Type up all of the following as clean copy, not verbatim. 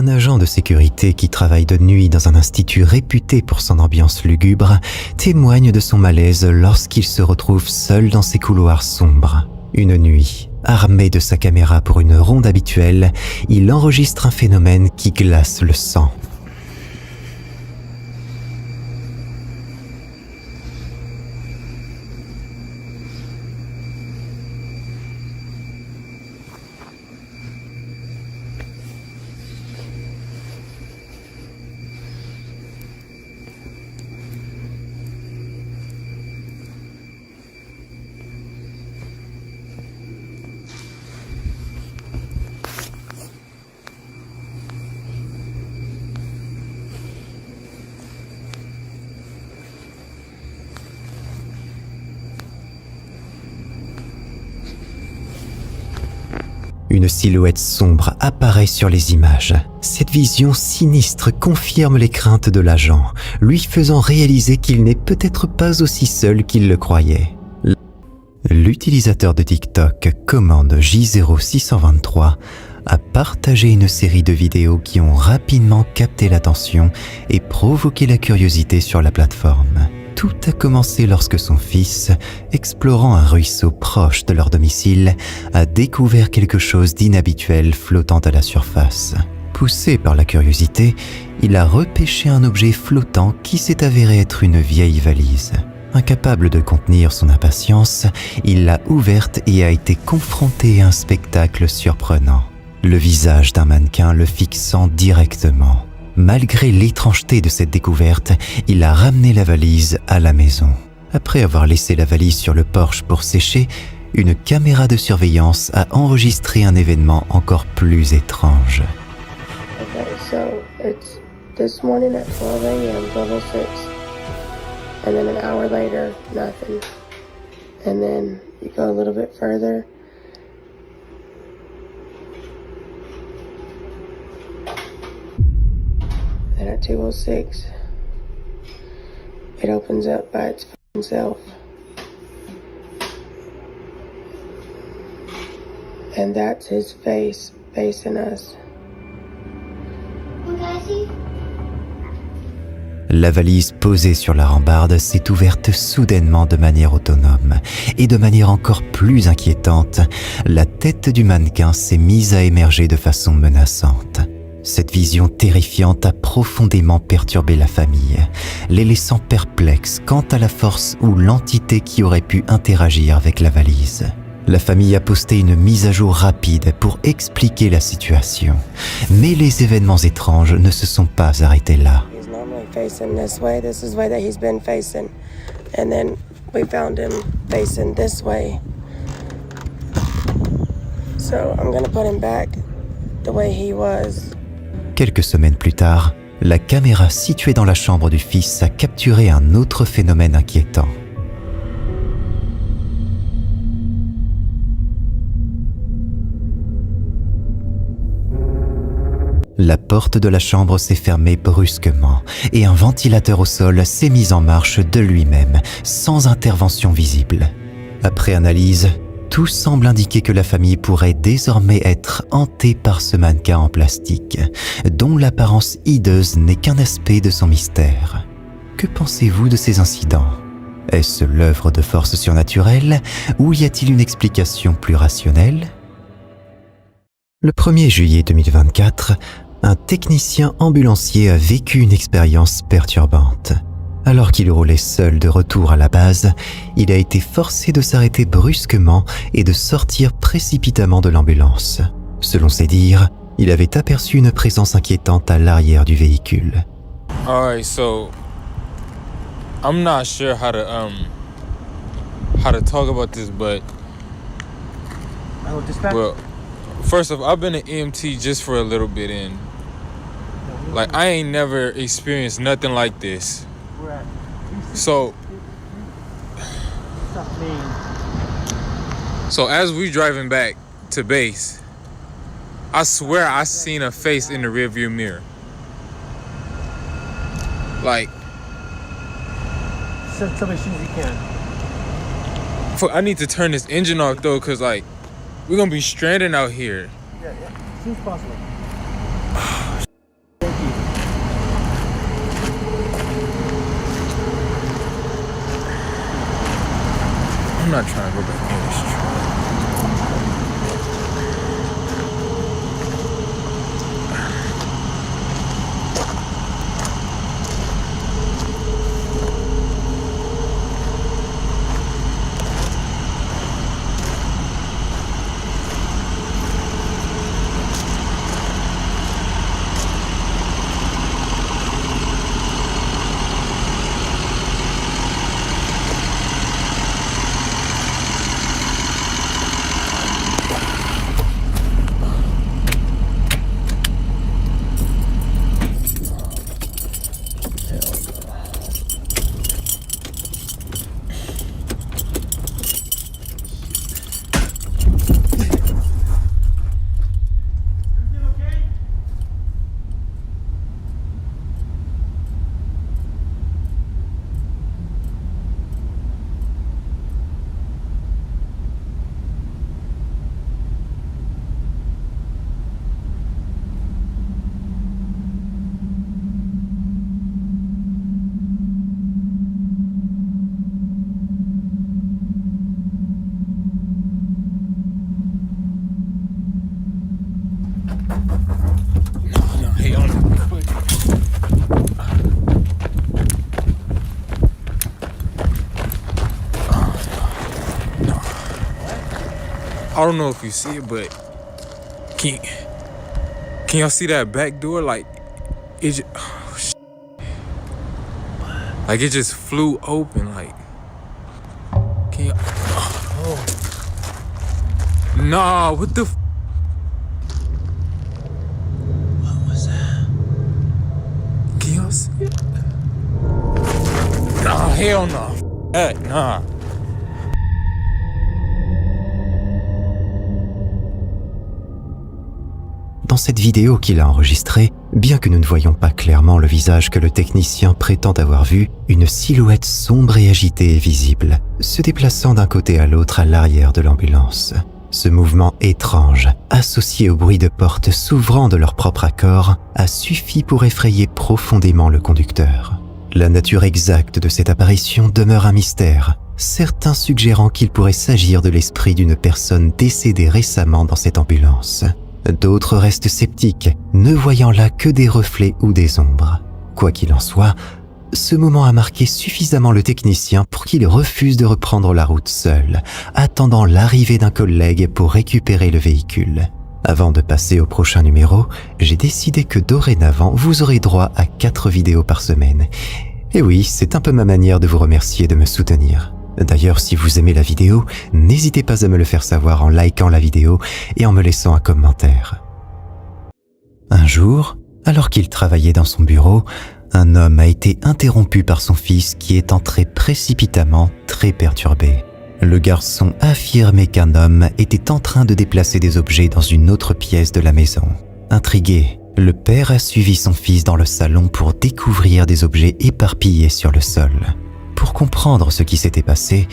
Un agent de sécurité qui travaille de nuit dans un institut réputé pour son ambiance lugubre témoigne de son malaise lorsqu'il se retrouve seul dans ces couloirs sombres. Une nuit, armé de sa caméra pour une ronde habituelle, il enregistre un phénomène qui glace le sang. Une silhouette sombre apparaît sur les images. Cette vision sinistre confirme les craintes de l'agent, lui faisant réaliser qu'il n'est peut-être pas aussi seul qu'il le croyait. L'utilisateur de TikTok commande J0623 a partagé une série de vidéos qui ont rapidement capté l'attention et provoqué la curiosité sur la plateforme. Tout a commencé lorsque son fils, explorant un ruisseau proche de leur domicile, a découvert quelque chose d'inhabituel flottant à la surface. Poussé par la curiosité, il a repêché un objet flottant qui s'est avéré être une vieille valise. Incapable de contenir son impatience, il l'a ouverte et a été confronté à un spectacle surprenant. Le visage d'un mannequin le fixant directement. Malgré l'étrangeté de cette découverte, il a ramené la valise à la maison. Après avoir laissé la valise sur le porche pour sécher, une caméra de surveillance a enregistré un événement encore plus étrange. Okay, so it's this morning at 12 a.m., 12:06, and then an hour later, nothing. And then you go a little bit further, and at 2:06, it opens up by its f***ing self. And that's his face facing us. La valise posée sur la rambarde s'est ouverte soudainement de manière autonome et de manière encore plus inquiétante, la tête du mannequin s'est mise à émerger de façon menaçante. Cette vision terrifiante a profondément perturbé la famille, les laissant perplexes quant à la force ou l'entité qui aurait pu interagir avec la valise. La famille a posté une mise à jour rapide pour expliquer la situation, mais les événements étranges ne se sont pas arrêtés là. He's normally facing this way. This is the way that he's been facing. And then we found him facing this way. So I'm gonna put him back the way he was. Quelques semaines plus tard, la caméra située dans la chambre du fils a capturé un autre phénomène inquiétant. La porte de la chambre s'est fermée brusquement et un ventilateur au sol s'est mis en marche de lui-même, sans intervention visible. Après analyse, tout semble indiquer que la famille pourrait désormais être hantée par ce mannequin en plastique, dont l'apparence hideuse n'est qu'un aspect de son mystère. Que pensez-vous de ces incidents? Est-ce l'œuvre de forces surnaturelles ou y a-t-il une explication plus rationnelle? Le 1er juillet 2024, un technicien ambulancier a vécu une expérience perturbante. Alors qu'il roulait seul de retour à la base, il a été forcé de s'arrêter brusquement et de sortir précipitamment de l'ambulance. Selon ses dires, il avait aperçu une présence inquiétante à l'arrière du véhicule. Alright, so I'm not sure how to talk about this, but well, first off, I've been an EMT just for a little bit, and like I ain't never experienced nothing like this. So as we driving back to base, I swear I seen a face in the rearview mirror. Like, tell me as soon as you can. I need to turn this engine off though, cause like we're gonna be stranded out here. Yeah, as soon as possible. I'm not trying to go back in this truck. I don't know if you see it, but can y'all see that back door? Like it just, like it just flew open. Like can y'all? Oh. Nah, what the? What was that? Can y'all see it? Nah, hell no. Heck nah. Dans cette vidéo qu'il a enregistrée, bien que nous ne voyons pas clairement le visage que le technicien prétend avoir vu, une silhouette sombre et agitée est visible, se déplaçant d'un côté à l'autre à l'arrière de l'ambulance. Ce mouvement étrange, associé au bruit de portes s'ouvrant de leur propre accord, a suffi pour effrayer profondément le conducteur. La nature exacte de cette apparition demeure un mystère, certains suggérant qu'il pourrait s'agir de l'esprit d'une personne décédée récemment dans cette ambulance. D'autres restent sceptiques, ne voyant là que des reflets ou des ombres. Quoi qu'il en soit, ce moment a marqué suffisamment le technicien pour qu'il refuse de reprendre la route seul, attendant l'arrivée d'un collègue pour récupérer le véhicule. Avant de passer au prochain numéro, j'ai décidé que dorénavant, vous aurez droit à 4 vidéos par semaine. Et oui, c'est un peu ma manière de vous remercier de me soutenir. D'ailleurs, si vous aimez la vidéo, n'hésitez pas à me le faire savoir en likant la vidéo et en me laissant un commentaire. Un jour, alors qu'il travaillait dans son bureau, un homme a été interrompu par son fils qui est entré précipitamment, très perturbé. Le garçon affirmait qu'un homme était en train de déplacer des objets dans une autre pièce de la maison. Intrigué, le père a suivi son fils dans le salon pour découvrir des objets éparpillés sur le sol. Pour comprendre ce qui s'était passé,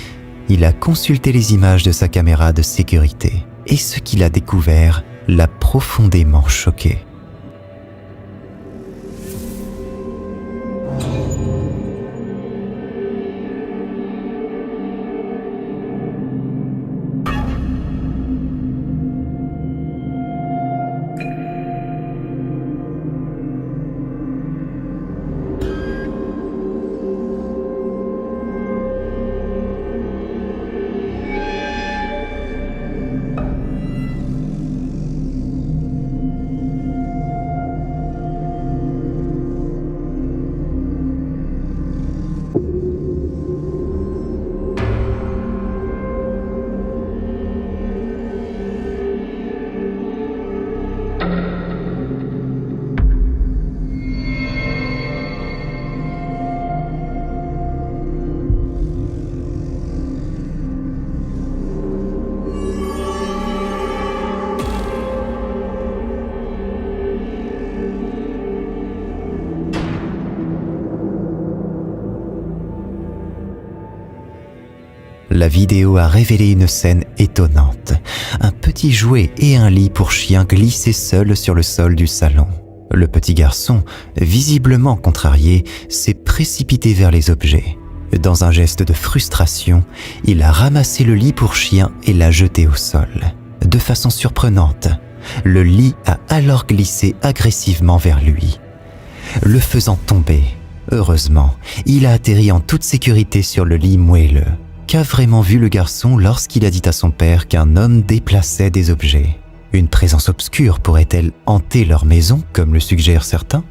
il a consulté les images de sa caméra de sécurité et ce qu'il a découvert l'a profondément choqué. La vidéo a révélé une scène étonnante. Un petit jouet et un lit pour chien glissaient seuls sur le sol du salon. Le petit garçon, visiblement contrarié, s'est précipité vers les objets. Dans un geste de frustration, il a ramassé le lit pour chien et l'a jeté au sol. De façon surprenante, le lit a alors glissé agressivement vers lui, le faisant tomber. Heureusement, il a atterri en toute sécurité sur le lit moelleux. Qu'a vraiment vu le garçon lorsqu'il a dit à son père qu'un homme déplaçait des objets? Une présence obscure pourrait-elle hanter leur maison, comme le suggèrent certains?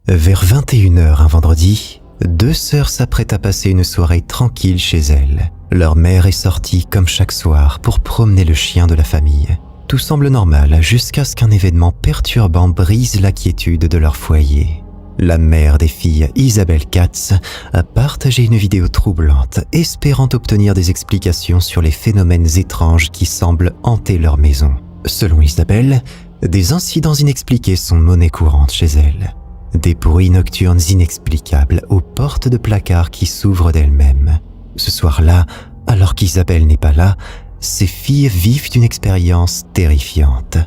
Vers 21h un vendredi, 2 sœurs s'apprêtent à passer une soirée tranquille chez elles. Leur mère est sortie comme chaque soir pour promener le chien de la famille. Tout semble normal jusqu'à ce qu'un événement perturbant brise la quiétude de leur foyer. La mère des filles, Isabelle Katz, a partagé une vidéo troublante, espérant obtenir des explications sur les phénomènes étranges qui semblent hanter leur maison. Selon Isabelle, des incidents inexpliqués sont monnaie courante chez elle. Des bruits nocturnes inexplicables aux portes de placards qui s'ouvrent d'elles-mêmes. Ce soir-là, alors qu'Isabelle n'est pas là, ces filles vivent une expérience terrifiante.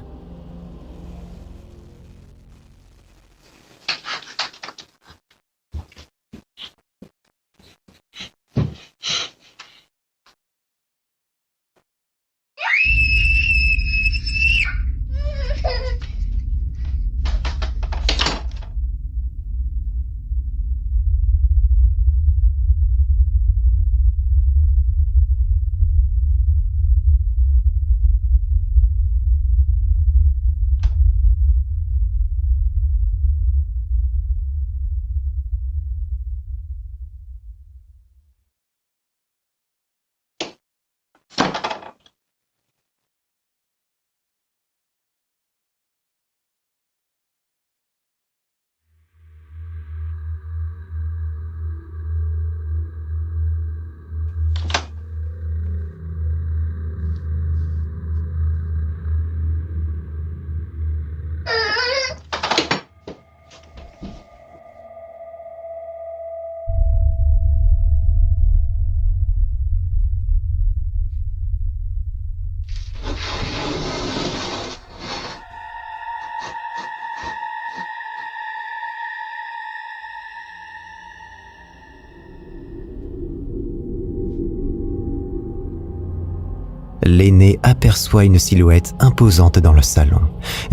L'aîné aperçoit une silhouette imposante dans le salon,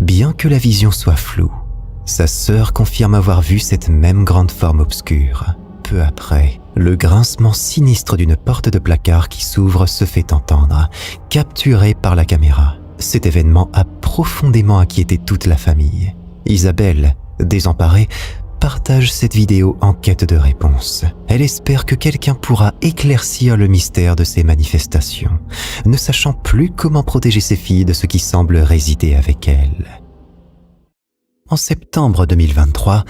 bien que la vision soit floue. Sa sœur confirme avoir vu cette même grande forme obscure. Peu après, le grincement sinistre d'une porte de placard qui s'ouvre se fait entendre, capturé par la caméra. Cet événement a profondément inquiété toute la famille. Isabelle, désemparée, partage cette vidéo en quête de réponse. Elle espère que quelqu'un pourra éclaircir le mystère de ces manifestations, ne sachant plus comment protéger ses filles de ce qui semble résider avec elle. En septembre 2023,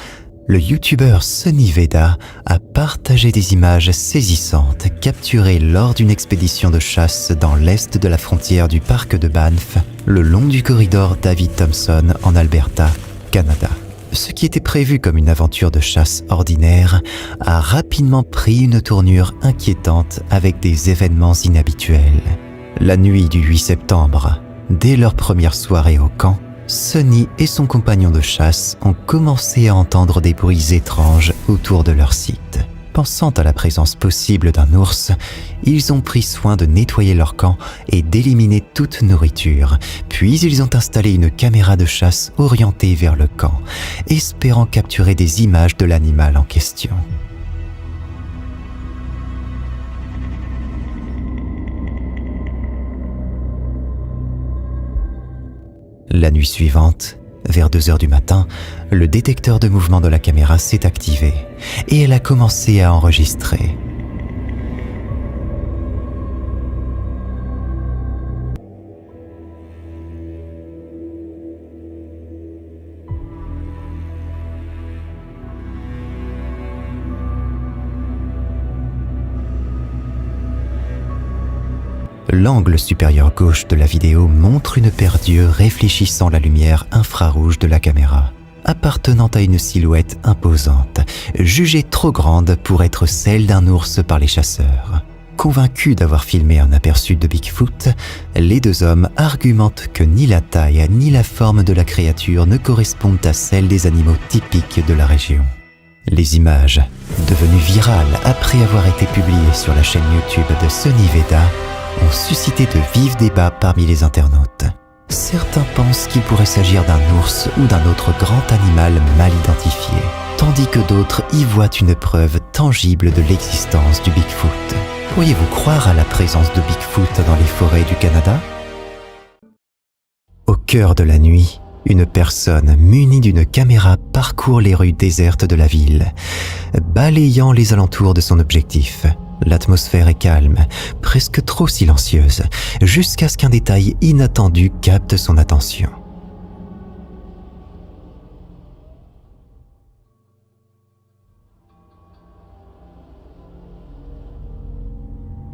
le youtubeur Sunny Veda a partagé des images saisissantes capturées lors d'une expédition de chasse dans l'est de la frontière du parc de Banff, le long du corridor David Thompson en Alberta, Canada. Ce qui était prévu comme une aventure de chasse ordinaire a rapidement pris une tournure inquiétante avec des événements inhabituels. La nuit du 8 septembre, dès leur première soirée au camp, Sunny et son compagnon de chasse ont commencé à entendre des bruits étranges autour de leur site. Pensant à la présence possible d'un ours, ils ont pris soin de nettoyer leur camp et d'éliminer toute nourriture. Puis ils ont installé une caméra de chasse orientée vers le camp, espérant capturer des images de l'animal en question. La nuit suivante, vers 2h du matin, le détecteur de mouvement de la caméra s'est activé et elle a commencé à enregistrer. L'angle supérieur gauche de la vidéo montre une paire d'yeux réfléchissant la lumière infrarouge de la caméra, appartenant à une silhouette imposante, jugée trop grande pour être celle d'un ours par les chasseurs. Convaincus d'avoir filmé un aperçu de Bigfoot, les deux hommes argumentent que ni la taille ni la forme de la créature ne correspondent à celle des animaux typiques de la région. Les images, devenues virales après avoir été publiées sur la chaîne YouTube de Sunny Veda, ont suscité de vifs débats parmi les internautes. Certains pensent qu'il pourrait s'agir d'un ours ou d'un autre grand animal mal identifié, tandis que d'autres y voient une preuve tangible de l'existence du Bigfoot. Pourriez-vous croire à la présence de Bigfoot dans les forêts du Canada? Au cœur de la nuit, une personne munie d'une caméra parcourt les rues désertes de la ville, balayant les alentours de son objectif. L'atmosphère est calme, presque trop silencieuse, jusqu'à ce qu'un détail inattendu capte son attention.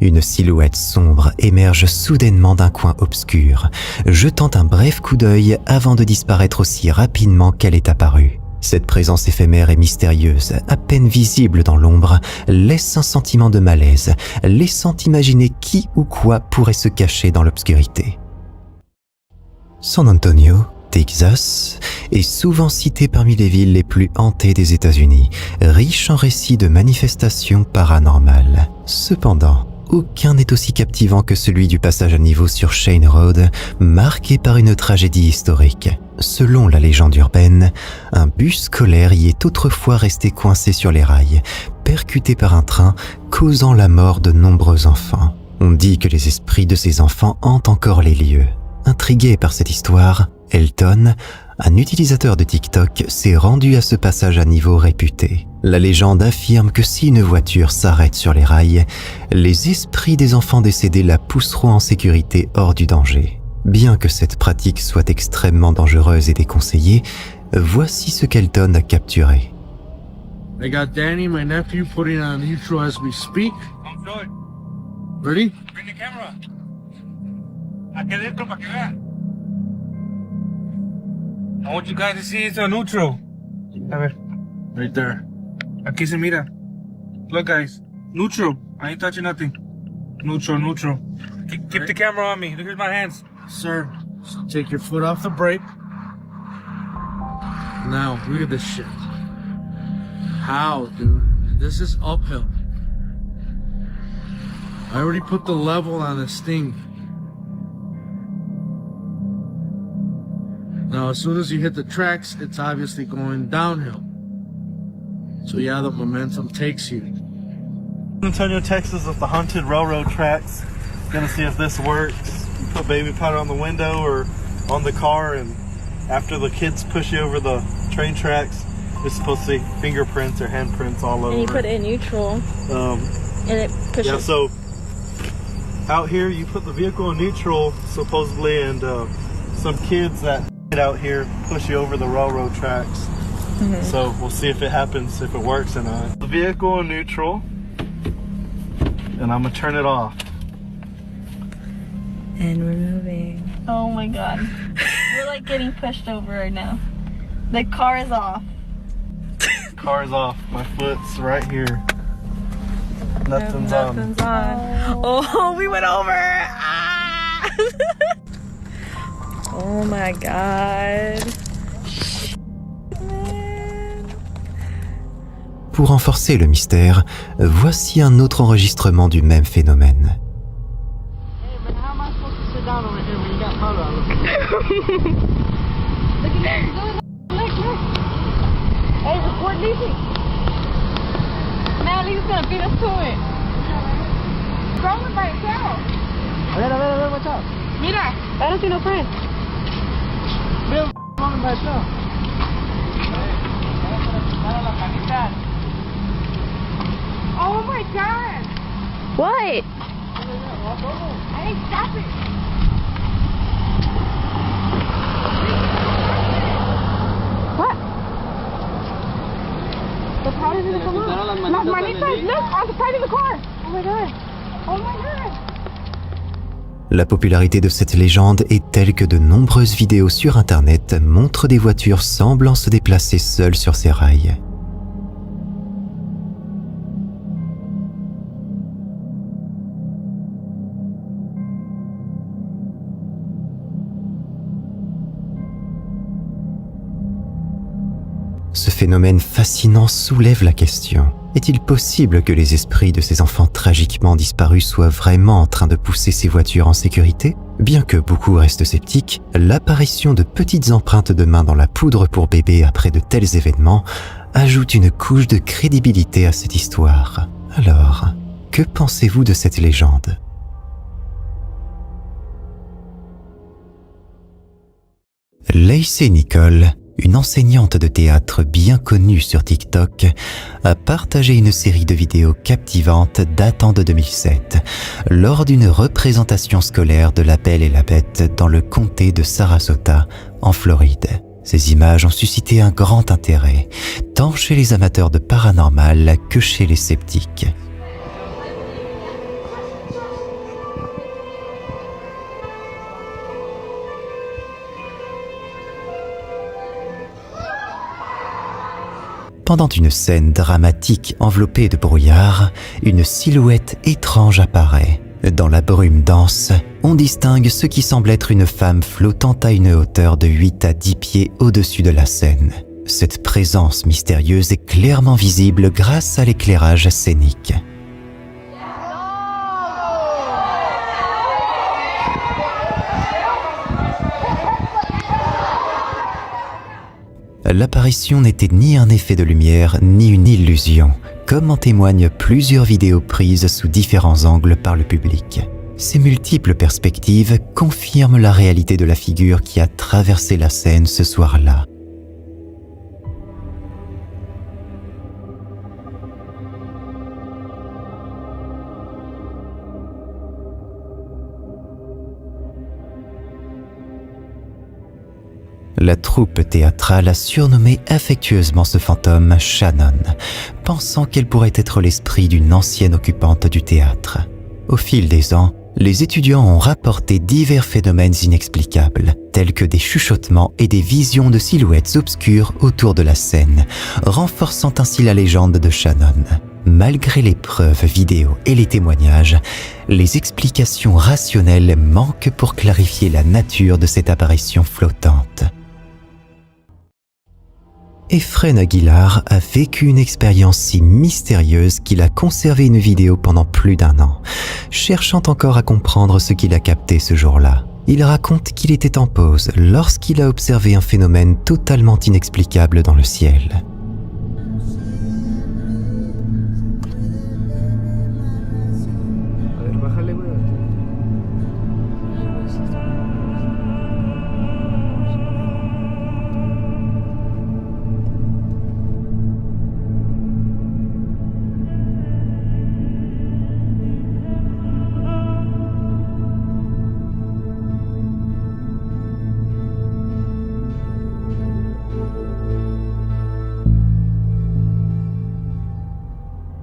Une silhouette sombre émerge soudainement d'un coin obscur, jetant un bref coup d'œil avant de disparaître aussi rapidement qu'elle est apparue. Cette présence éphémère et mystérieuse, à peine visible dans l'ombre, laisse un sentiment de malaise, laissant imaginer qui ou quoi pourrait se cacher dans l'obscurité. San Antonio, Texas, est souvent cité parmi les villes les plus hantées des États-Unis, riche en récits de manifestations paranormales. Cependant, aucun n'est aussi captivant que celui du passage à niveau sur Shane Road, marqué par une tragédie historique. Selon la légende urbaine, un bus scolaire y est autrefois resté coincé sur les rails, percuté par un train, causant la mort de nombreux enfants. On dit que les esprits de ces enfants hantent encore les lieux. Intrigué par cette histoire, Elton, un utilisateur de TikTok, s'est rendu à ce passage à niveau réputé. La légende affirme que si une voiture s'arrête sur les rails, les esprits des enfants décédés la pousseront en sécurité hors du danger. Bien que cette pratique soit extrêmement dangereuse et déconseillée, voici ce qu'Elton a capturé. I got Danny, my nephew, putting on neutral as we speak. I'm good. Ready? Bring the camera. Aquí adentro para que vean. I want you guys to see it's a neutral. A ver, Right there. aquí se mira. Look guys, neutral. I ain't touching nothing. Neutral, neutral. Keep the camera on me. Look at my hands. Sir, so take your foot off the brake. Now, look at this shit. How, dude? This is uphill. I already put the level on this thing. Now, as soon as you hit the tracks, it's obviously going downhill. So yeah, the momentum takes you. San Antonio, Texas is the haunted railroad tracks. Gonna see if this works. You put baby powder on the window or on the car, and after the kids push you over the train tracks, it's supposed to see fingerprints or handprints all over. And you put it in neutral, and it pushes. Yeah, so out here you put the vehicle in neutral supposedly, and some kids that out here push you over the railroad tracks. Mm-hmm. So we'll see if it happens, if it works or not. The vehicle in neutral, and I'm gonna turn it off. And we're moving. Oh my god. We're like getting pushed over right now. The car is off. Car's off. My foot's right here. Nothing's on. Nothing's on. Oh, we went over. Ah! Oh my god. Pour renforcer le mystère, voici un autre enregistrement du même phénomène. Hey, record Lizzie. Man, Lizzie's gonna beat us to it. Rolling by itself. A ver, what's up? Mira, I don't see no friends. Bill, rolling by itself. Oh my god. What? Hey, stop it. What? The powder's gonna come out. Las manitas, look, on the side of the car. Oh my god. Oh my god. La popularité de cette légende est telle que de nombreuses vidéos sur Internet montrent des voitures semblant se déplacer seules sur ces rails. Ce phénomène fascinant soulève la question. Est-il possible que les esprits de ces enfants tragiquement disparus soient vraiment en train de pousser ces voitures en sécurité ? Bien que beaucoup restent sceptiques, l'apparition de petites empreintes de mains dans la poudre pour bébés après de tels événements ajoute une couche de crédibilité à cette histoire. Alors, que pensez-vous de cette légende ? Lacey Nicole, une enseignante de théâtre bien connue sur TikTok, a partagé une série de vidéos captivantes datant de 2007, lors d'une représentation scolaire de La Belle et la Bête dans le comté de Sarasota, en Floride. Ces images ont suscité un grand intérêt, tant chez les amateurs de paranormal que chez les sceptiques. Pendant une scène dramatique enveloppée de brouillard, une silhouette étrange apparaît. Dans la brume dense, on distingue ce qui semble être une femme flottant à une hauteur de 8 à 10 pieds au-dessus de la scène. Cette présence mystérieuse est clairement visible grâce à l'éclairage scénique. L'apparition n'était ni un effet de lumière ni une illusion, comme en témoignent plusieurs vidéos prises sous différents angles par le public. Ces multiples perspectives confirment la réalité de la figure qui a traversé la scène ce soir-là. La troupe théâtrale a surnommé affectueusement ce fantôme Shannon, pensant qu'elle pourrait être l'esprit d'une ancienne occupante du théâtre. Au fil des ans, les étudiants ont rapporté divers phénomènes inexplicables, tels que des chuchotements et des visions de silhouettes obscures autour de la scène, renforçant ainsi la légende de Shannon. Malgré les preuves vidéo et les témoignages, les explications rationnelles manquent pour clarifier la nature de cette apparition flottante. Efren Aguilar a vécu une expérience si mystérieuse qu'il a conservé une vidéo pendant plus d'1 an, cherchant encore à comprendre ce qu'il a capté ce jour-là. Il raconte qu'il était en pause lorsqu'il a observé un phénomène totalement inexplicable dans le ciel.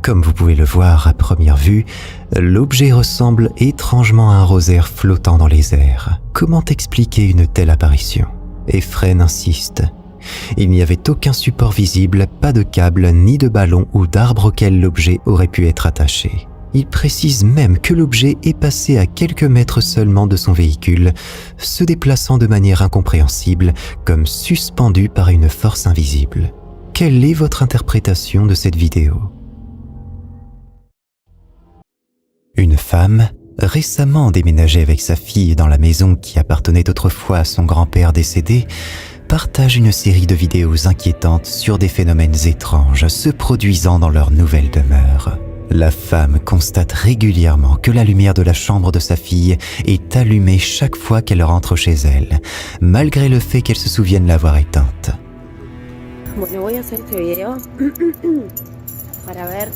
Comme vous pouvez le voir à première vue, l'objet ressemble étrangement à un rosaire flottant dans les airs. Comment expliquer une telle apparition ? Efren insiste. Il n'y avait aucun support visible, pas de câble, ni de ballon ou d'arbre auquel l'objet aurait pu être attaché. Il précise même que l'objet est passé à quelques mètres seulement de son véhicule, se déplaçant de manière incompréhensible, comme suspendu par une force invisible. Quelle est votre interprétation de cette vidéo ? Une femme, récemment déménagée avec sa fille dans la maison qui appartenait autrefois à son grand-père décédé, partage une série de vidéos inquiétantes sur des phénomènes étranges se produisant dans leur nouvelle demeure. La femme constate régulièrement que la lumière de la chambre de sa fille est allumée chaque fois qu'elle rentre chez elle, malgré le fait qu'elle se souvienne l'avoir éteinte. Bueno, voy a hacer este video para ver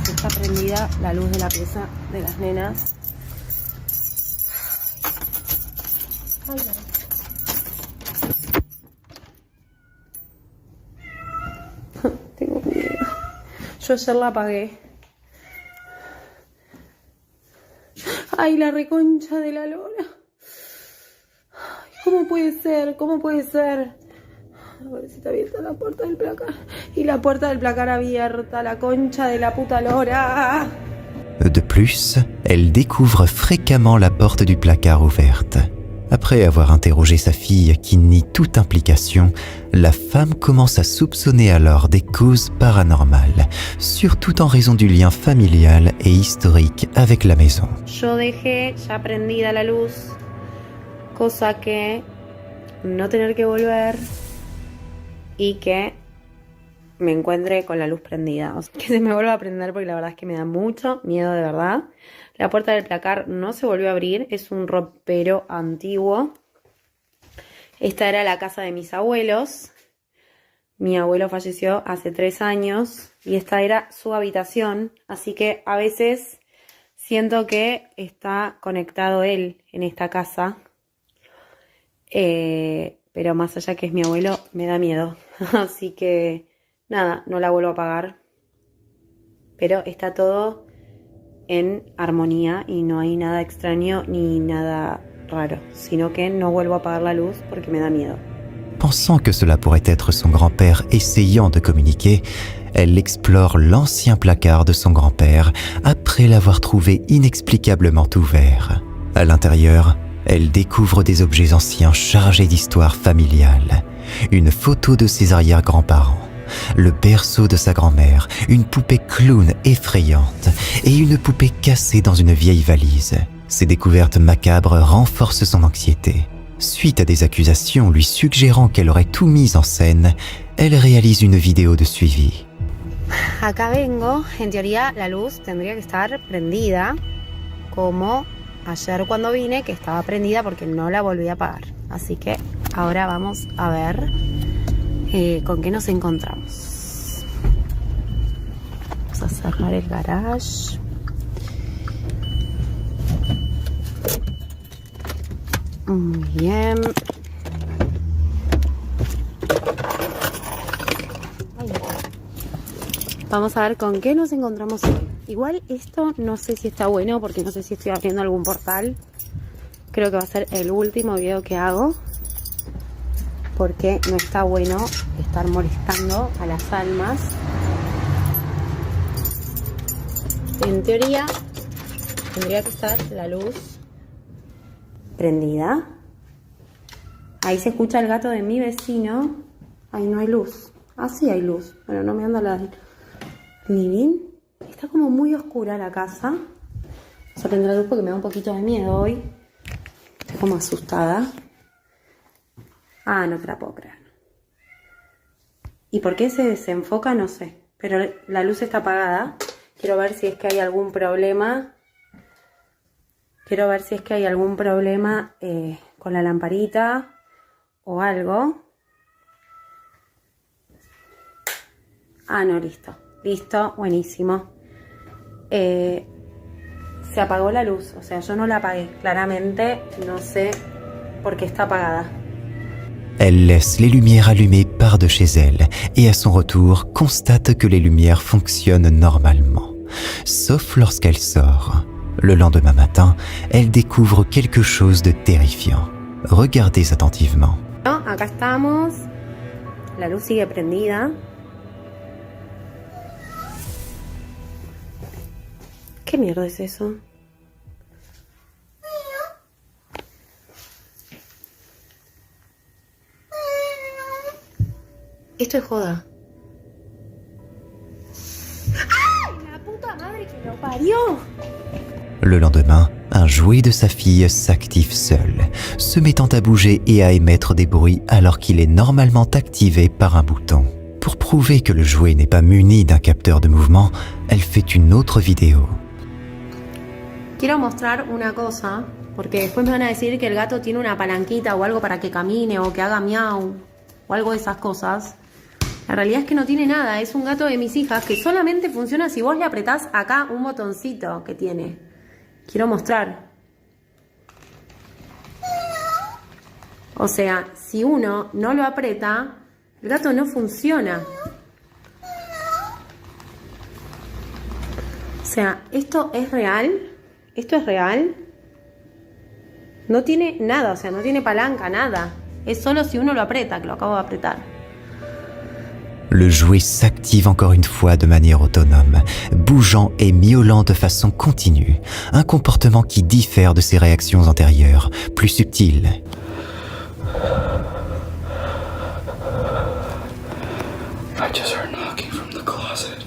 si está prendida la luz de la pieza de las nenas. Ay, tengo miedo. Yo ayer la apagué. Ay, la reconcha de la lora. Ay, ¿cómo puede ser? ¿Cómo puede ser? A ver si está abierta la puerta del placar. Y la puerta del placar abierta, la concha de la puta lora. De plus, elle découvre fréquemment la porte du placard ouverte. Après avoir interrogé sa fille qui nie toute implication, la femme commence à soupçonner alors des causes paranormales, surtout en raison du lien familial et historique avec la maison. Yo dejé ya prendida la luz, cosa que no tener que volver y que me encuentre con la luz prendida. O sea, que se me vuelva a prender porque la verdad es que me da mucho miedo de verdad. La puerta del placar no se volvió a abrir, es un ropero antiguo. Esta era la casa de mis abuelos. Mi abuelo falleció hace 3 años y esta era su habitación, así que a veces siento que está conectado él en esta casa. Pero más allá que es mi abuelo, me da miedo. Así que nada, no la vuelvo a apagar. Pero está todo en armonía y no hay nada extraño ni nada raro, sino que no vuelvo a apagar la luz porque me da miedo. Pensant que cela pourrait être son grand-père essayant de communiquer, elle explore l'ancien placard de son grand-père après l'avoir trouvé inexplicablement ouvert. À l'intérieur, elle découvre des objets anciens chargés d'histoire familiale. Une photo de ses arrière-grands-parents, le berceau de sa grand-mère, une poupée clown effrayante et une poupée cassée dans une vieille valise. Ces découvertes macabres renforcent son anxiété. Suite à des accusations lui suggérant qu'elle aurait tout mis en scène, elle réalise une vidéo de suivi. Acá vengo, en teoría la luz tendría que estar prendida, como ayer cuando vine, que estaba prendida porque no la volví a apagar. Así que ahora vamos a ver con qué nos encontramos. Vamos a cerrar el garage. Muy bien. Vamos a ver con qué nos encontramos hoy. Igual esto no sé si está bueno porque no sé si estoy abriendo algún portal. Creo que va a ser el último video que hago, porque no está bueno estar molestando a las almas. En teoría tendría que estar la luz prendida. Ahí se escucha el gato de mi vecino. Ahí no hay luz. Ah, sí hay luz. Bueno, no me anda la living. Está como muy oscura la casa. Vamos a prender la luz porque me da un poquito de miedo hoy. Estoy como asustada. Ah, no te la puedo creer. ¿Y por qué se desenfoca? No sé. Pero la luz está apagada. Quiero ver si es que hay algún problema. Con la lamparita o algo. Ah, no, listo. Listo, buenísimo. Se apagó la luz. O sea, yo no la apagué. Claramente no sé por qué está apagada. Elle laisse les lumières allumées par de chez elle et à son retour constate que les lumières fonctionnent normalement, sauf lorsqu'elle sort. Le lendemain matin, elle découvre quelque chose de terrifiant. Regardez attentivement. No, acá estamos. La luz sigue prendida. ¿Qué mierda es eso? Esto es joda. ¡Ay, la puta madre que lo parió! Le lendemain, un jouet de sa fille s'active seul, se mettant à bouger et à émettre des bruits alors qu'il est normalement activé par un bouton. Pour prouver que le jouet n'est pas muni d'un capteur de mouvement, elle fait une autre vidéo. Quiero mostrar una cosa, porque después me van a decir que el gato tiene una palanquita o algo para que camine o que haga miau o algo de esas cosas. La realidad es que no tiene nada, es un gato de mis hijas que solamente funciona si vos le apretás acá un botoncito que tiene. Quiero mostrar. O sea, si uno no lo aprieta, el gato no funciona. O sea, esto es real. Esto es real. No tiene nada, o sea, no tiene palanca, nada. Es solo si uno lo aprieta, que lo acabo de apretar. Le jouet s'active encore une fois de manière autonome, bougeant et miaulant de façon continue, un comportement qui diffère de ses réactions antérieures, plus subtiles. I just heard knocking from the closet.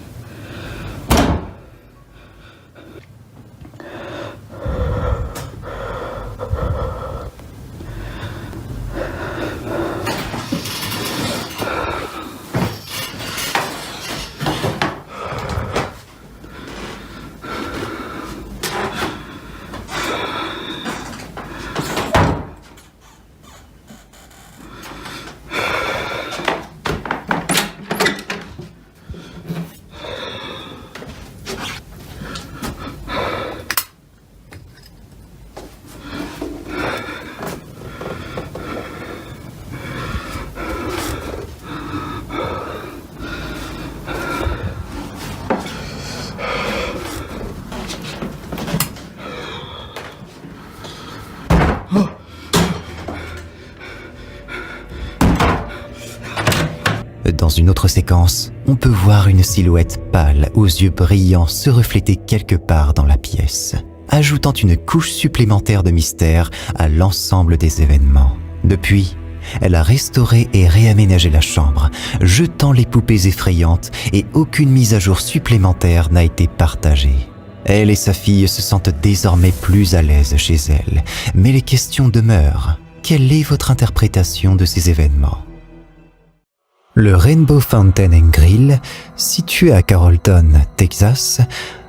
Dans une autre séquence, on peut voir une silhouette pâle aux yeux brillants se refléter quelque part dans la pièce, ajoutant une couche supplémentaire de mystère à l'ensemble des événements. Depuis, elle a restauré et réaménagé la chambre, jetant les poupées effrayantes et aucune mise à jour supplémentaire n'a été partagée. Elle et sa fille se sentent désormais plus à l'aise chez elle, mais les questions demeurent. Quelle est votre interprétation de ces événements ? Le Rainbow Fountain and Grill, situé à Carrollton, Texas,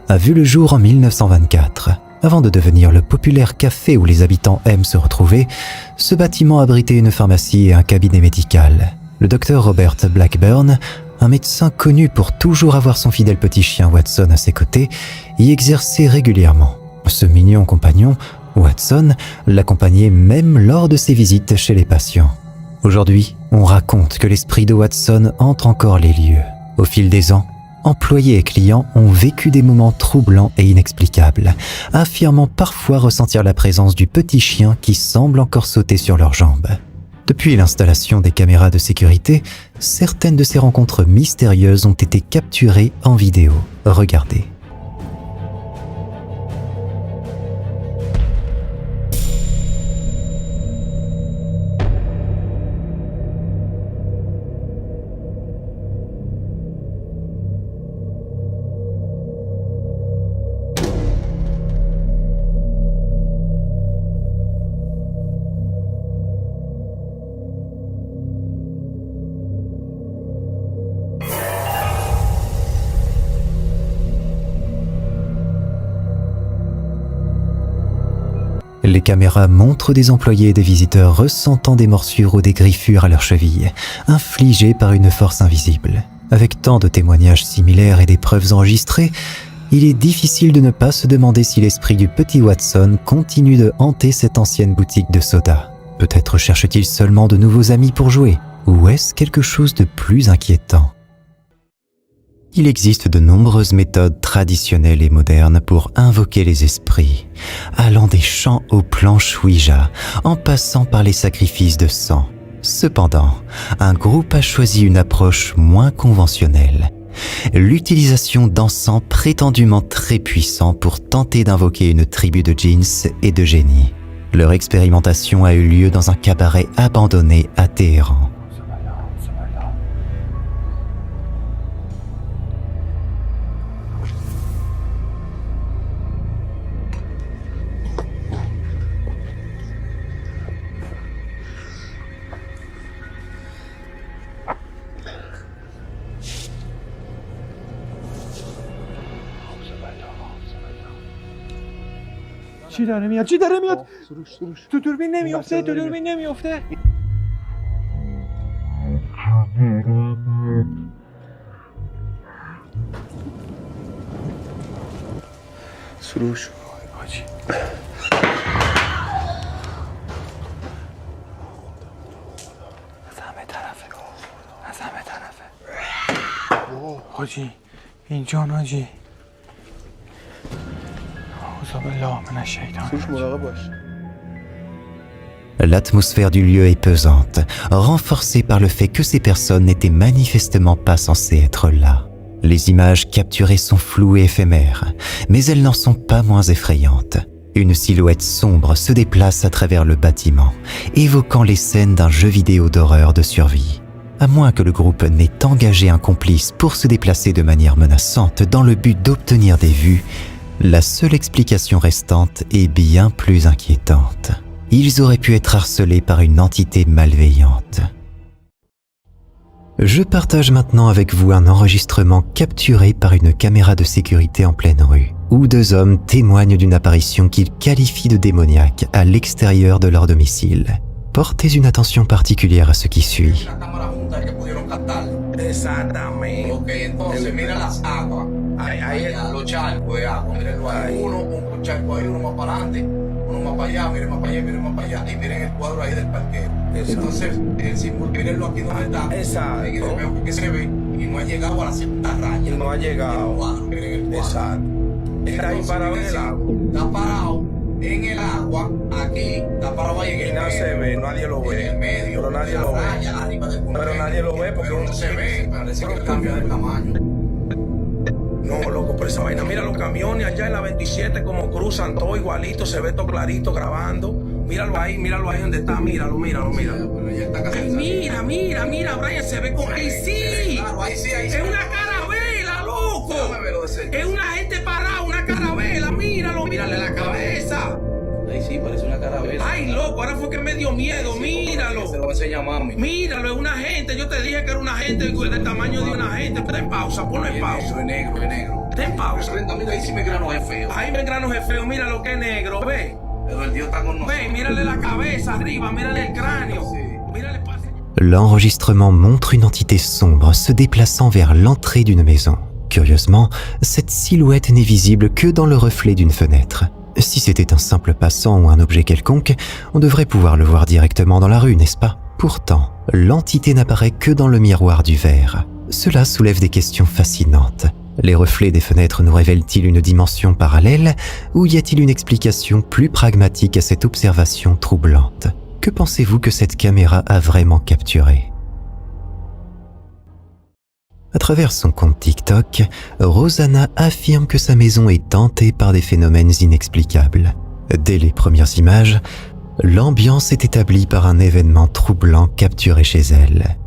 a vu le jour en 1924. Avant de devenir le populaire café où les habitants aiment se retrouver, ce bâtiment abritait une pharmacie et un cabinet médical. Le docteur Robert Blackburn, un médecin connu pour toujours avoir son fidèle petit chien Watson à ses côtés, y exerçait régulièrement. Ce mignon compagnon, Watson, l'accompagnait même lors de ses visites chez les patients. Aujourd'hui, on raconte que l'esprit de Watson hante encore les lieux. Au fil des ans, employés et clients ont vécu des moments troublants et inexplicables, affirmant parfois ressentir la présence du petit chien qui semble encore sauter sur leurs jambes. Depuis l'installation des caméras de sécurité, certaines de ces rencontres mystérieuses ont été capturées en vidéo. Regardez. Les caméras montrent des employés et des visiteurs ressentant des morsures ou des griffures à leurs chevilles, infligées par une force invisible. Avec tant de témoignages similaires et des preuves enregistrées, il est difficile de ne pas se demander si l'esprit du petit Watson continue de hanter cette ancienne boutique de soda. Peut-être cherche-t-il seulement de nouveaux amis pour jouer, ou est-ce quelque chose de plus inquiétant ? Il existe de nombreuses méthodes traditionnelles et modernes pour invoquer les esprits, allant des chants aux planches Ouija, en passant par les sacrifices de sang. Cependant, un groupe a choisi une approche moins conventionnelle, l'utilisation d'encens prétendument très puissants pour tenter d'invoquer une tribu de djinns et de génies. Leur expérimentation a eu lieu dans un cabaret abandonné à Téhéran. چی داره میاد؟ چی داره میاد؟ تو دوربین نمیفته، تو دوربین نمیفته. سروش حاجی از همه طرفه حاجی اینجا حاجی L'atmosphère du lieu est pesante, renforcée par le fait que ces personnes n'étaient manifestement pas censées être là. Les images capturées sont floues et éphémères, mais elles n'en sont pas moins effrayantes. Une silhouette sombre se déplace à travers le bâtiment, évoquant les scènes d'un jeu vidéo d'horreur de survie. À moins que le groupe n'ait engagé un complice pour se déplacer de manière menaçante dans le but d'obtenir des vues, la seule explication restante est bien plus inquiétante. Ils auraient pu être harcelés par une entité malveillante. Je partage maintenant avec vous un enregistrement capturé par une caméra de sécurité en pleine rue, où deux hommes témoignent d'une apparition qu'ils qualifient de démoniaque à l'extérieur de leur domicile. Portez une attention particulière à ce qui suit. Exactamente. Ok, entonces mira las aguas. Ahí los charcos de agua. Mírenlo ahí. Un charco ahí, uno más para adelante, uno más para allá, miren más para allá, miren más para allá. Y miren el cuadro ahí del parqueo. Entonces, el símbolo, mírenlo aquí donde está. Exacto. Ahí veo que se ve y no ha llegado a la segunda raya. No ha llegado. El cuadro, miren el cuadro. Exacto. Está ahí parado en el agua. Está parado en el agua, aquí, está parado ahí en el medio. Y no se ve, nadie lo ve. En el medio, pero nadie lo ve. Pero nadie lo ve porque no se ve. Parece que cambia de tamaño. No, loco, pero esa vaina, mira los camiones allá en la 27 como cruzan todo igualito, se ve todo clarito grabando. Míralo ahí donde está, míralo. Mira, Brian, se ve con... ¡Ahí sí! Es una carabela, loco. Es una gente parada, una carabela, mírale la cabeza. Ahí sí, parece una carabela. Ay, loco, ahora fue que me dio miedo, míralo. Se lo voy a enseñar, mami. Míralo, es una gente, yo te dije que era una gente del tamaño de una gente. Ten pausa, ponlo en pausa. Es negro. Ten pausa. Mira, ahí sí me granos es feo. Ahí me granos es feo, mira lo que es negro, ve. Pero el Dios está con nosotros. Ve, mírale la cabeza arriba, mírale el cráneo. Mírale el pase. L'enregistrement montre une entité sombre se déplaçant vers l'entrée d'une maison. Curieusement, cette silhouette n'est visible que dans le reflet d'une fenêtre. Si c'était un simple passant ou un objet quelconque, on devrait pouvoir le voir directement dans la rue, n'est-ce pas? Pourtant, l'entité n'apparaît que dans le miroir du verre. Cela soulève des questions fascinantes. Les reflets des fenêtres nous révèlent-ils une dimension parallèle ou y a-t-il une explication plus pragmatique à cette observation troublante? Que pensez-vous que cette caméra a vraiment capturé? À travers son compte TikTok, Rosanna affirme que sa maison est hantée par des phénomènes inexplicables. Dès les premières images, l'ambiance est établie par un événement troublant capturé chez elle.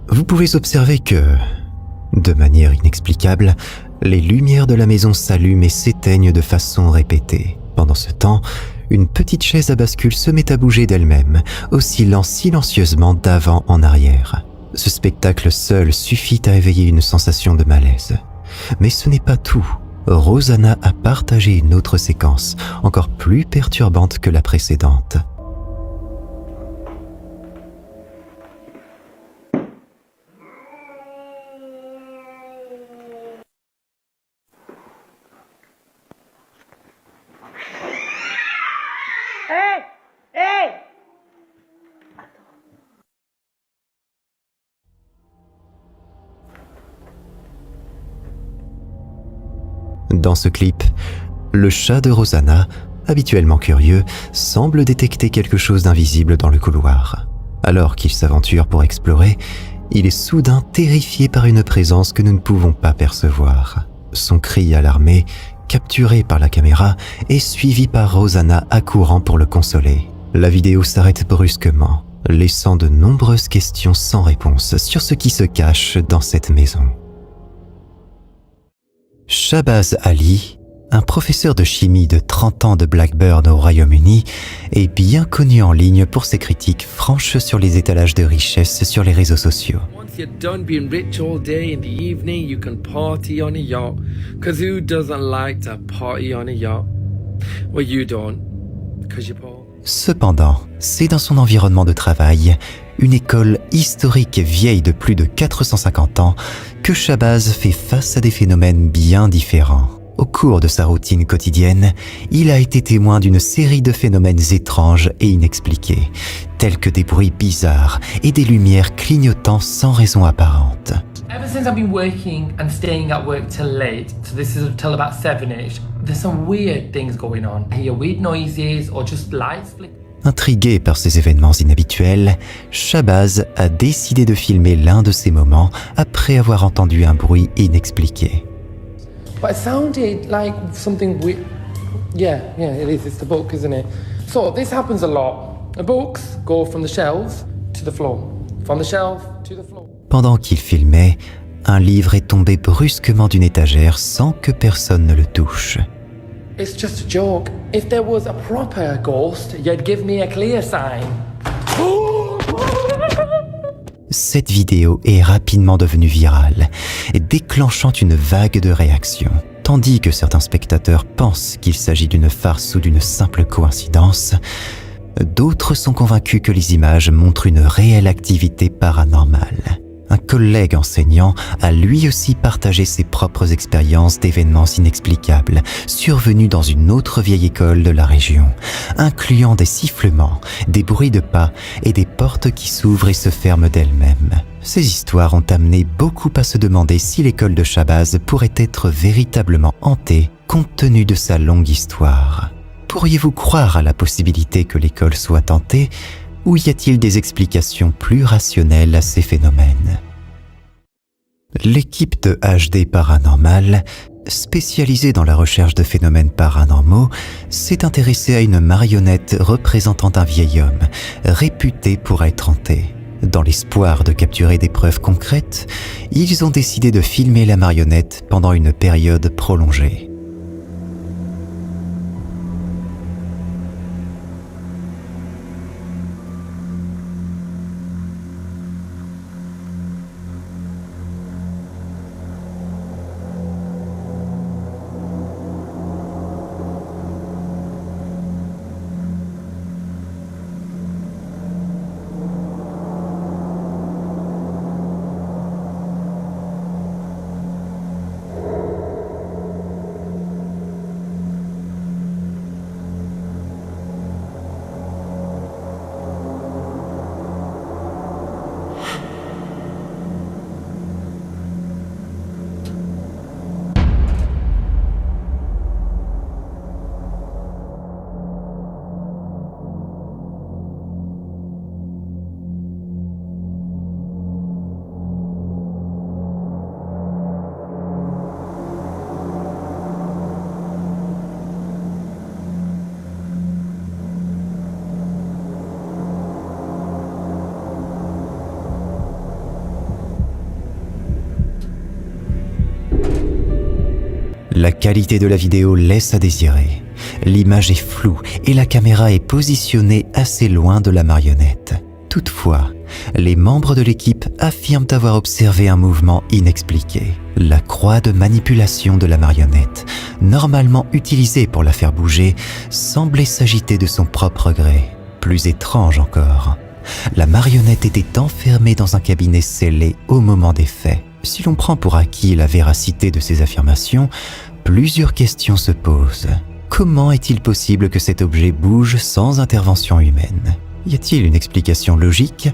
Vous pouvez observer que, de manière inexplicable, les lumières de la maison s'allument et s'éteignent de façon répétée. Pendant ce temps, une petite chaise à bascule se met à bouger d'elle-même, oscillant silencieusement d'avant en arrière. Ce spectacle seul suffit à éveiller une sensation de malaise. Mais ce n'est pas tout. Rosanna a partagé une autre séquence, encore plus perturbante que la précédente. Dans ce clip, le chat de Rosanna, habituellement curieux, semble détecter quelque chose d'invisible dans le couloir. Alors qu'il s'aventure pour explorer, il est soudain terrifié par une présence que nous ne pouvons pas percevoir. Son cri alarmé, capturé par la caméra, est suivi par Rosanna accourant pour le consoler. La vidéo s'arrête brusquement, laissant de nombreuses questions sans réponse sur ce qui se cache dans cette maison. Shahbaz Ali, un professeur de chimie de 30 ans de Blackburn au Royaume-Uni, est bien connu en ligne pour ses critiques franches sur les étalages de richesse sur les réseaux sociaux. Once you're done being rich all day, in the evening you can party on a yacht. Cause who doesn't like to party on a yacht? Well, you don't, cause you're poor. Cependant, c'est dans son environnement de travail, une école historique vieille de plus de 450 ans, que Shahbaz fait face à des phénomènes bien différents. Au cours de sa routine quotidienne, il a été témoin d'une série de phénomènes étranges et inexpliqués, tels que des bruits bizarres et des lumières clignotant sans raison apparente. Ever since I've been working and staying at work till late, so this is till about 7ish, there's some weird things going on. I hear weird noises or just lights flick. Intrigué par ces événements inhabituels, Shahbaz a décidé de filmer l'un de ces moments après avoir entendu un bruit inexpliqué. But it sounded like something weird. Yeah, it is. It's the book, isn't it? So this happens a lot. The books go from the shelves to the floor. From the shelf to the floor. Pendant qu'il filmait, un livre est tombé brusquement d'une étagère sans que personne ne le touche. It's just a joke. If there was a proper ghost, you'd give me a clear sign. Cette vidéo est rapidement devenue virale, déclenchant une vague de réactions. Tandis que certains spectateurs pensent qu'il s'agit d'une farce ou d'une simple coïncidence, d'autres sont convaincus que les images montrent une réelle activité paranormale. Un collègue enseignant a lui aussi partagé ses propres expériences d'événements inexplicables survenus dans une autre vieille école de la région, incluant des sifflements, des bruits de pas et des portes qui s'ouvrent et se ferment d'elles-mêmes. Ces histoires ont amené beaucoup à se demander si l'école de Shahbaz pourrait être véritablement hantée compte tenu de sa longue histoire. Pourriez-vous croire à la possibilité que l'école soit hantée ? Ou y a-t-il des explications plus rationnelles à ces phénomènes ? L'équipe de HD Paranormal, spécialisée dans la recherche de phénomènes paranormaux, s'est intéressée à une marionnette représentant un vieil homme, réputé pour être hanté. Dans l'espoir de capturer des preuves concrètes, ils ont décidé de filmer la marionnette pendant une période prolongée. La qualité de la vidéo laisse à désirer. L'image est floue et la caméra est positionnée assez loin de la marionnette. Toutefois, les membres de l'équipe affirment avoir observé un mouvement inexpliqué. La croix de manipulation de la marionnette, normalement utilisée pour la faire bouger, semblait s'agiter de son propre gré. Plus étrange encore, la marionnette était enfermée dans un cabinet scellé au moment des faits. Si l'on prend pour acquis la véracité de ces affirmations, plusieurs questions se posent. Comment est-il possible que cet objet bouge sans intervention humaine ? Y a-t-il une explication logique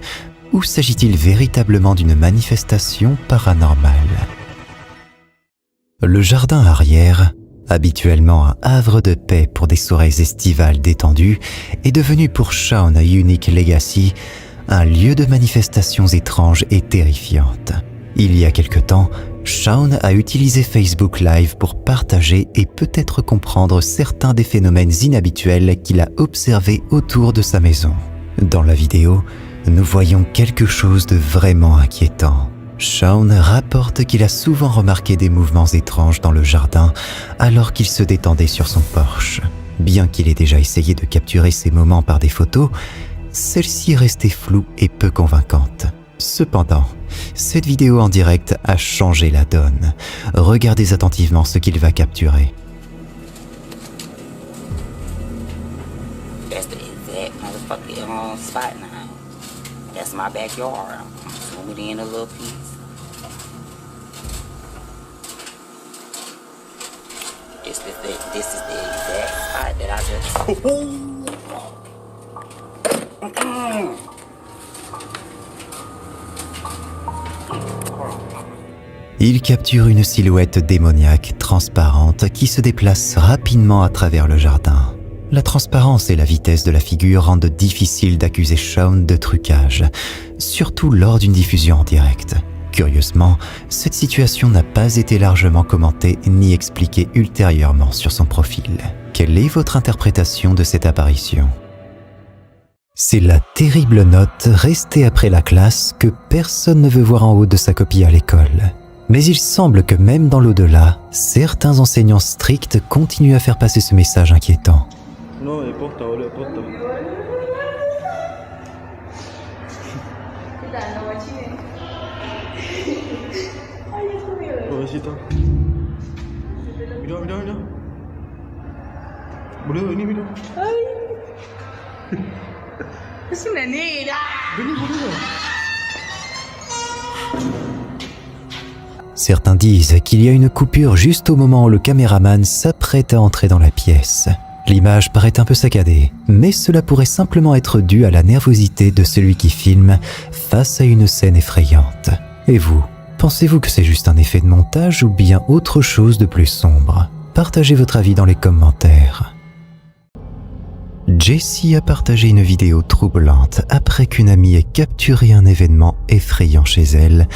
ou s'agit-il véritablement d'une manifestation paranormale ? Le jardin arrière, habituellement un havre de paix pour des soirées estivales détendues, est devenu pour Shaun Unique Legacy un lieu de manifestations étranges et terrifiantes. Il y a quelque temps, Shaun a utilisé Facebook Live pour partager et peut-être comprendre certains des phénomènes inhabituels qu'il a observés autour de sa maison. Dans la vidéo, nous voyons quelque chose de vraiment inquiétant. Shaun rapporte qu'il a souvent remarqué des mouvements étranges dans le jardin alors qu'il se détendait sur son porche. Bien qu'il ait déjà essayé de capturer ces moments par des photos, celle-ci restait floue et peu convaincante. Cependant, cette vidéo en direct a changé la donne. Regardez attentivement ce qu'il va capturer. That's the exact motherfucking spot now. That's my backyard. I'm zooming in a little piece. This is the exact spot that I just. Il capture une silhouette démoniaque transparente qui se déplace rapidement à travers le jardin. La transparence et la vitesse de la figure rendent difficile d'accuser Shaun de trucage, surtout lors d'une diffusion en direct. Curieusement, cette situation n'a pas été largement commentée ni expliquée ultérieurement sur son profil. Quelle est votre interprétation de cette apparition ? C'est la terrible note restée après la classe que personne ne veut voir en haut de sa copie à l'école. Mais il semble que même dans l'au-delà, certains enseignants stricts continuent à faire passer ce message inquiétant. No, posta, boludo, posta. Pobrecita. Mira, mira, mira. Boludo, vení, mira. Ay. Es una negra. Vení, boludo. Certains disent qu'il y a une coupure juste au moment où le caméraman s'apprête à entrer dans la pièce. L'image paraît un peu saccadée, mais cela pourrait simplement être dû à la nervosité de celui qui filme face à une scène effrayante. Et vous, pensez-vous que c'est juste un effet de montage ou bien autre chose de plus sombre ? Partagez votre avis dans les commentaires. Jessie a partagé une vidéo troublante après qu'une amie ait capturé un événement effrayant chez elle,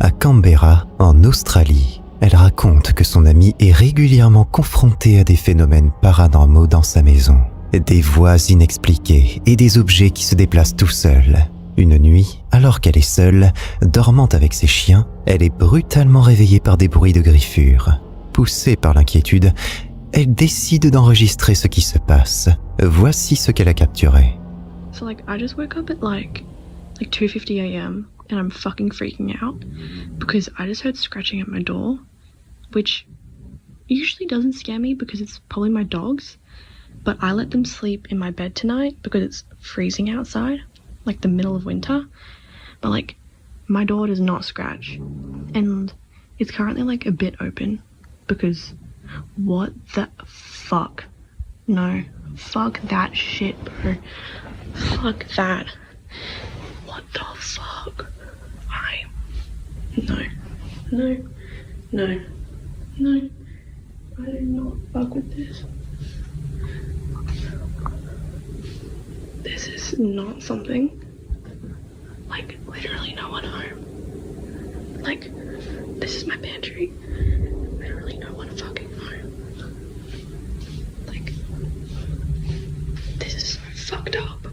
à Canberra, en Australie. Elle raconte que son amie est régulièrement confrontée à des phénomènes paranormaux dans sa maison. Des voix inexpliquées et des objets qui se déplacent tout seuls. Une nuit, alors qu'elle est seule, dormant avec ses chiens, elle est brutalement réveillée par des bruits de griffures. Poussée par l'inquiétude, elle décide d'enregistrer ce qui se passe. Voici ce qu'elle a capturé. So I just woke up at like 2:50 a.m. and I'm fucking freaking out because I just heard scratching at my door, which usually doesn't scare me because it's probably my dogs, but I let them sleep in my bed tonight because it's freezing outside, like the middle of winter, but my door does not scratch, and it's currently a bit open because what the fuck? No, fuck that shit, bro. Fuck that. What the fuck? No. I do not fuck with this. This is not something. Literally no one home. This is my pantry. Literally no one fucking home. This is so fucked up.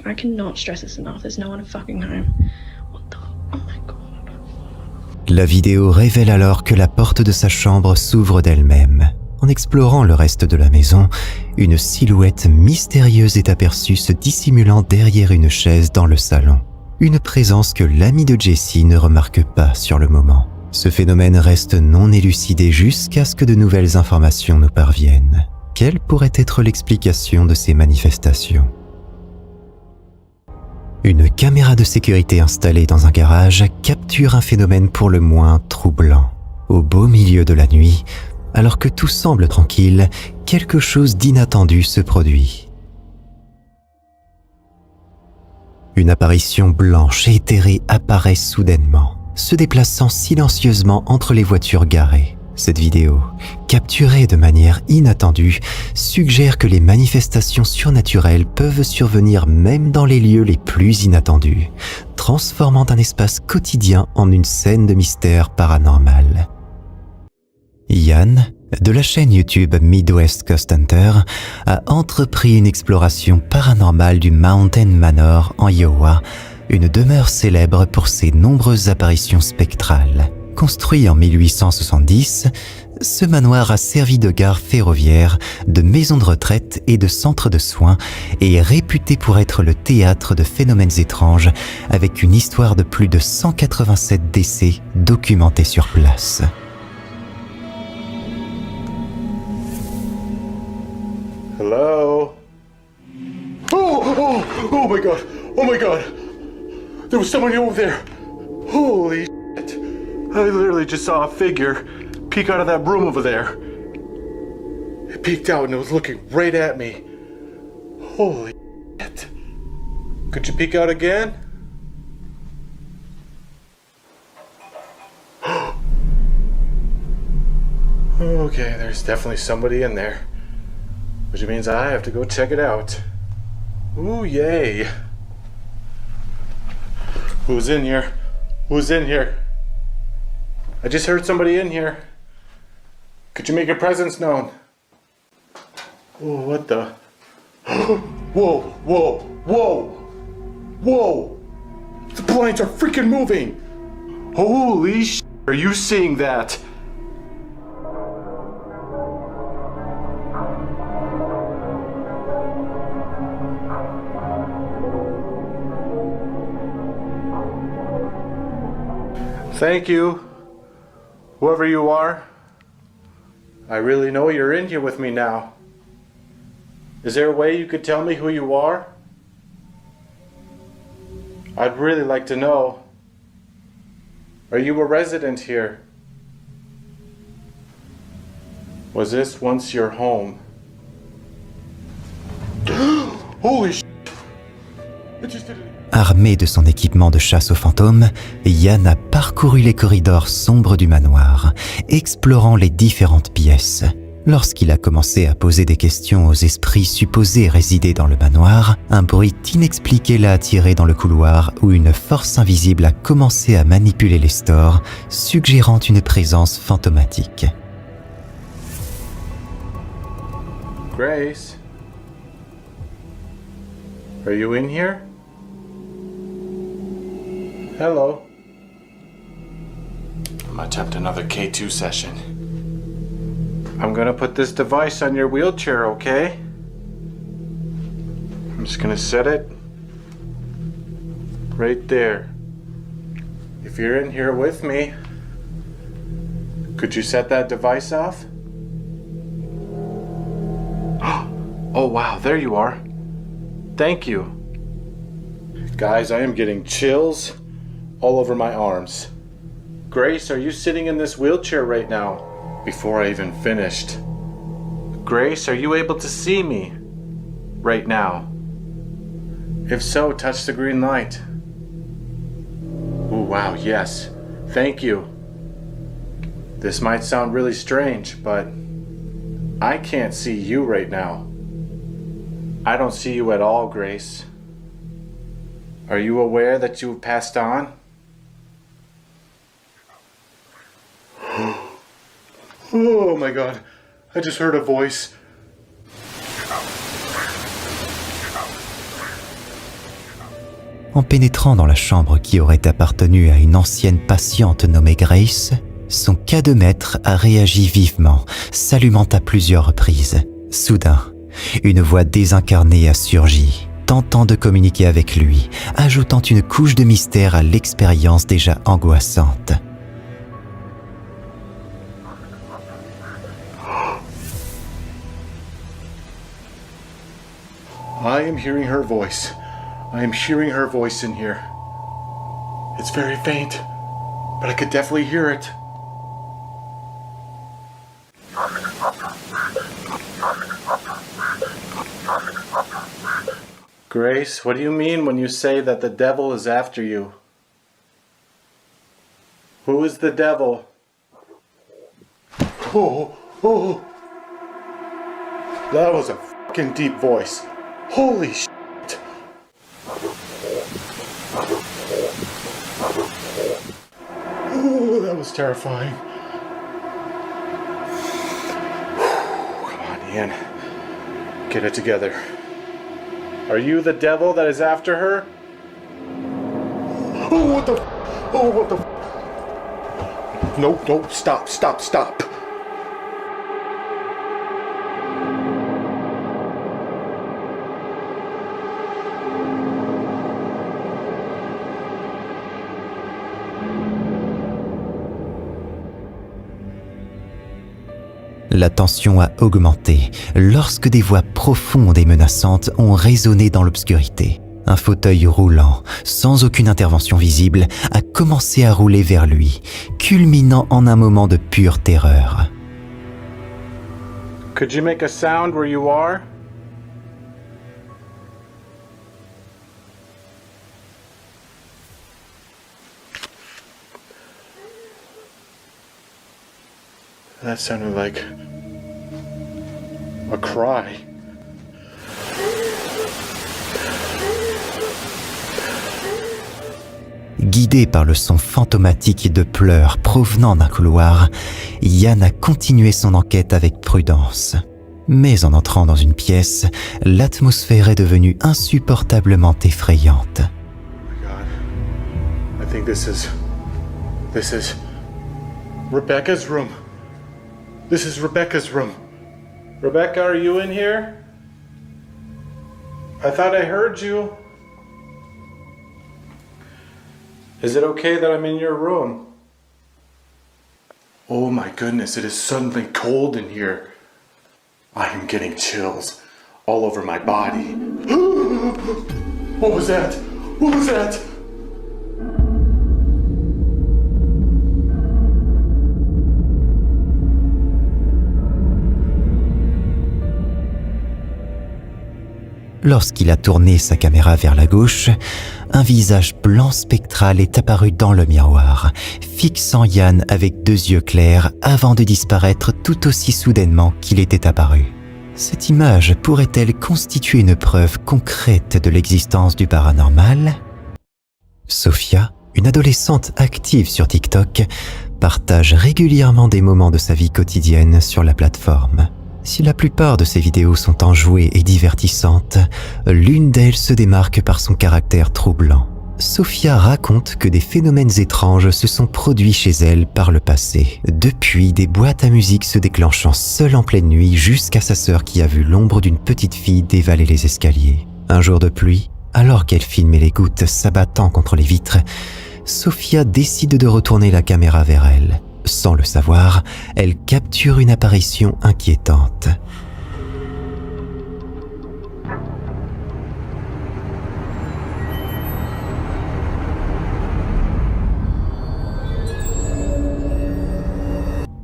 I cannot stress this enough. There's no one fucking home. What the? Oh my god. La vidéo révèle alors que la porte de sa chambre s'ouvre d'elle-même. En explorant le reste de la maison, une silhouette mystérieuse est aperçue se dissimulant derrière une chaise dans le salon. Une présence que l'ami de Jessie ne remarque pas sur le moment. Ce phénomène reste non élucidé jusqu'à ce que de nouvelles informations nous parviennent. Quelle pourrait être l'explication de ces manifestations ? Une caméra de sécurité installée dans un garage capture un phénomène pour le moins troublant. Au beau milieu de la nuit, alors que tout semble tranquille, quelque chose d'inattendu se produit. Une apparition blanche et éthérée apparaît soudainement, se déplaçant silencieusement entre les voitures garées. Cette vidéo, capturée de manière inattendue, suggère que les manifestations surnaturelles peuvent survenir même dans les lieux les plus inattendus, transformant un espace quotidien en une scène de mystère paranormal. Yann, de la chaîne YouTube Midwest Ghost Hunter a entrepris une exploration paranormale du Mountain Manor en Iowa, une demeure célèbre pour ses nombreuses apparitions spectrales. Construit en 1870, ce manoir a servi de gare ferroviaire, de maison de retraite et de centre de soins et est réputé pour être le théâtre de phénomènes étranges avec une histoire de plus de 187 décès documentés sur place. Hello? Oh my god! Oh my god! There was somebody over there! Holy shit! I literally just saw a figure peek out of that room over there. It peeked out and it was looking right at me. Holy shit. Could you peek out again? Okay, there's definitely somebody in there. Which means I have to go check it out. Ooh, yay. Who's in here? Who's in here? I just heard somebody in here. Could you make your presence known? Oh, what the? Whoa, whoa, whoa, whoa! The blinds are freaking moving! Holy sh! Are you seeing that? Thank you, whoever you are. I really know you're in here with me now. Is there a way you could tell me who you are? I'd really like to know. Are you a resident here? Was this once your home? Holy shit! I just did it. Armé de son équipement de chasse aux fantômes, Yann a parcouru les corridors sombres du manoir, explorant les différentes pièces. Lorsqu'il a commencé à poser des questions aux esprits supposés résider dans le manoir, un bruit inexpliqué l'a attiré dans le couloir où une force invisible a commencé à manipuler les stores, suggérant une présence fantomatique. Grace? Are you in here? Hello. I'm gonna attempt another K2 session. I'm gonna put this device on your wheelchair, okay? I'm just gonna set it right there. If you're in here with me, could you set that device off? Oh wow, there you are. Thank you. Guys, I am getting chills all over my arms. Grace, are you sitting in this wheelchair right now? Before I even finished. Grace, are you able to see me right now? If so, touch the green light. Oh wow, yes. Thank you. This might sound really strange, but I can't see you right now. I don't see you at all, Grace. Are you aware that you have passed on? Oh my god, I just heard a voice. En pénétrant dans la chambre qui aurait appartenu à une ancienne patiente nommée Grace, son cas de maître a réagi vivement, s'allumant à plusieurs reprises. Soudain, une voix désincarnée a surgi, tentant de communiquer avec lui, ajoutant une couche de mystère à l'expérience déjà angoissante. I am hearing her voice. I am hearing her voice in here. It's very faint, but I could definitely hear it. Grace, what do you mean when you say that the devil is after you? Who is the devil? Oh. That was a fucking deep voice. Holy shit. Oh, that was terrifying. man. Get it together. Are you the devil that is after her? Oh, what the? Oh, what the? No, no, stop, stop, stop. La tension a augmenté lorsque des voix profondes et menaçantes ont résonné dans l'obscurité. Un fauteuil roulant, sans aucune intervention visible, a commencé à rouler vers lui, culminant en un moment de pure terreur. Could you make a sound where you are? That sounded like a cry. Guidé par le son fantomatique de pleurs provenant d'un couloir, Yann a continué son enquête avec prudence. Mais en entrant dans une pièce, l'atmosphère est devenue insupportablement effrayante. Oh my God. I think this is Rebecca's room. This is Rebecca's room. Rebecca, are you in here? I thought I heard you. Is it okay that I'm in your room? Oh my goodness, it is suddenly cold in here. I am getting chills all over my body. What was that? What was that? Lorsqu'il a tourné sa caméra vers la gauche, un visage blanc spectral est apparu dans le miroir, fixant Yann avec 2 yeux clairs avant de disparaître tout aussi soudainement qu'il était apparu. Cette image pourrait-elle constituer une preuve concrète de l'existence du paranormal ? Sophia, une adolescente active sur TikTok, partage régulièrement des moments de sa vie quotidienne sur la plateforme. Si la plupart de ses vidéos sont enjouées et divertissantes, l'une d'elles se démarque par son caractère troublant. Sophia raconte que des phénomènes étranges se sont produits chez elle par le passé, depuis des boîtes à musique se déclenchant seule en pleine nuit jusqu'à sa sœur qui a vu l'ombre d'une petite fille dévaler les escaliers. Un jour de pluie, alors qu'elle filmait les gouttes s'abattant contre les vitres, Sophia décide de retourner la caméra vers elle. Sans le savoir, elle capture une apparition inquiétante.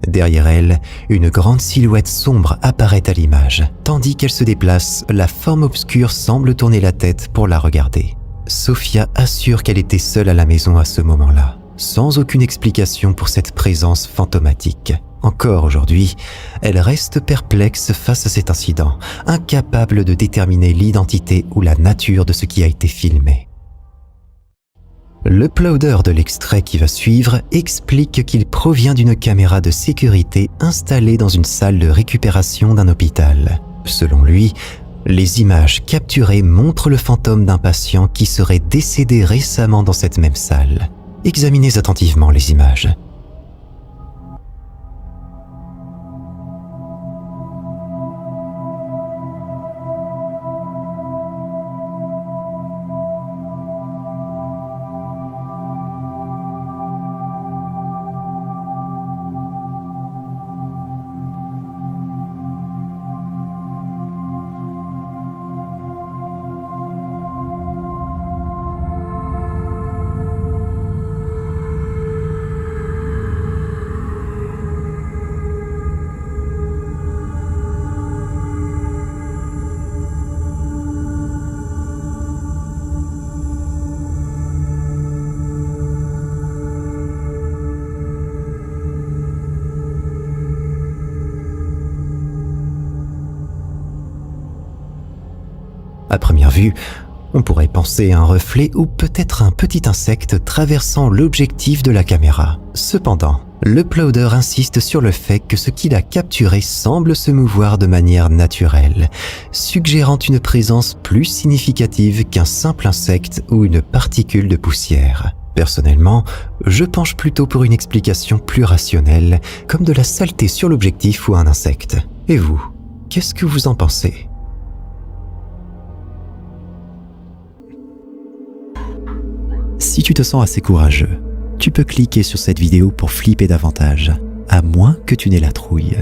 Derrière elle, une grande silhouette sombre apparaît à l'image. Tandis qu'elle se déplace, la forme obscure semble tourner la tête pour la regarder. Sophia assure qu'elle était seule à la maison à ce moment-là, sans aucune explication pour cette présence fantomatique. Encore aujourd'hui, elle reste perplexe face à cet incident, incapable de déterminer l'identité ou la nature de ce qui a été filmé. L'uploader de l'extrait qui va suivre explique qu'il provient d'une caméra de sécurité installée dans une salle de récupération d'un hôpital. Selon lui, les images capturées montrent le fantôme d'un patient qui serait décédé récemment dans cette même salle. Examinez attentivement les images. À première vue, on pourrait penser à un reflet ou peut-être un petit insecte traversant l'objectif de la caméra. Cependant, L'uploader insiste sur le fait que ce qu'il a capturé semble se mouvoir de manière naturelle, suggérant une présence plus significative qu'un simple insecte ou une particule de poussière. Personnellement, je penche plutôt pour une explication plus rationnelle, comme de la saleté sur l'objectif ou un insecte. Et vous, qu'est-ce que vous en pensez ? Si tu te sens assez courageux, tu peux cliquer sur cette vidéo pour flipper davantage, à moins que tu n'aies la trouille.